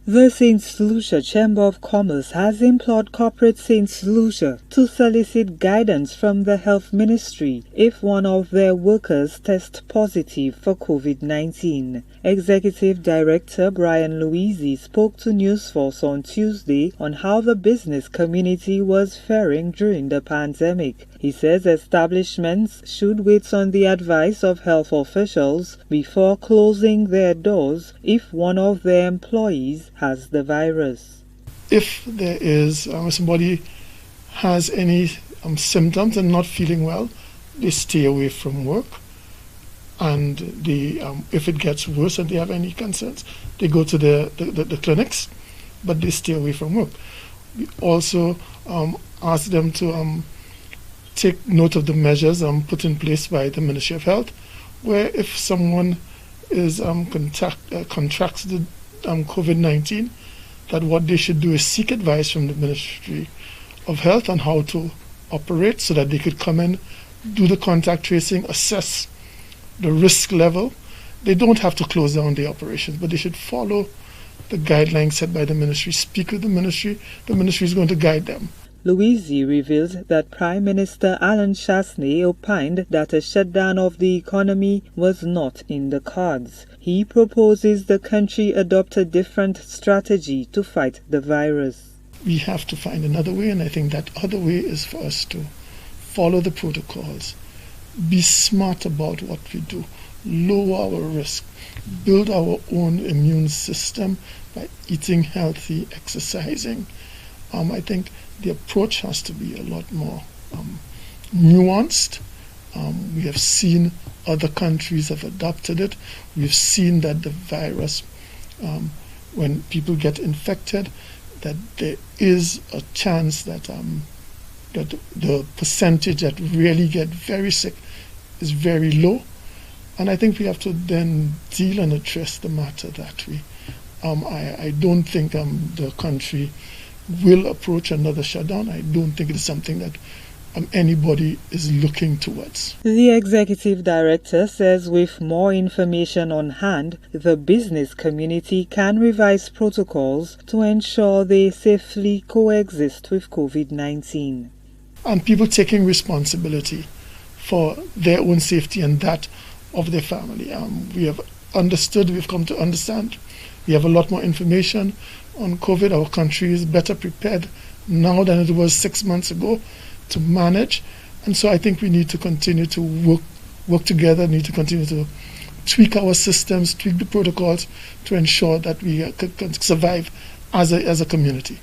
The St. Lucia Chamber of Commerce has implored corporate St. Lucia to solicit guidance from the Health Ministry if one of their workers tests positive for COVID-19. Executive Director Brian Louisi spoke to Newsforce on Tuesday on how the business community was faring during the pandemic. He says establishments should wait on the advice of health officials before closing their doors if one of their employees has the virus. If there is somebody has any symptoms and not feeling well, they stay away from work. And if it gets worse and they have any concerns, they go to the clinics, but they stay away from work. We also ask them to take note of the measures put in place by the Ministry of Health, where if someone is contracts the COVID-19, that what they should do is seek advice from the Ministry of Health on how to operate so that they could come in, do the contact tracing, assess the risk level. They don't have to close down the operations, but they should follow the guidelines set by the Ministry, speak with the Ministry is going to guide them. Louisi revealed that Prime Minister Alan Chastanet opined that a shutdown of the economy was not in the cards. He proposes the country adopt a different strategy to fight the virus. We have to find another way, and I think that other way is for us to follow the protocols, be smart about what we do, lower our risk, build our own immune system by eating healthy, exercising. I think the approach has to be a lot more nuanced. We have seen other countries have adopted it. We've seen that the virus, when people get infected, that there is a chance that that the percentage that really get very sick is very low. And I think we have to then deal and address the matter that way. I don't think the country will approach another shutdown. I don't think it is something that anybody is looking towards. The executive director says with more information on hand, the business community can revise protocols to ensure they safely coexist with COVID-19. And people taking responsibility for their own safety and that of their family. We have understood, we've come to understand. We have a lot more information on COVID. Our country is better prepared now than it was 6 months ago to manage. And so I think we need to continue to work together, need to continue to tweak our systems, tweak the protocols to ensure that we can survive as a community.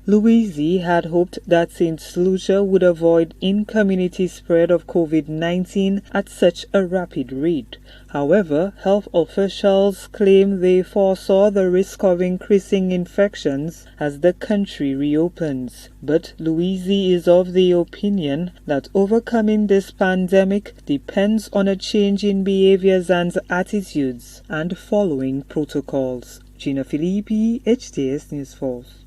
Louisi had hoped that St. Lucia would avoid in-community spread of COVID-19 at such a rapid rate. However, health officials claim they foresaw the risk of increasing infections as the country reopens. But Louisi is of the opinion that overcoming this pandemic depends on a change in behaviors and attitudes and following protocols. Gina Filippi, HTS Newsforce.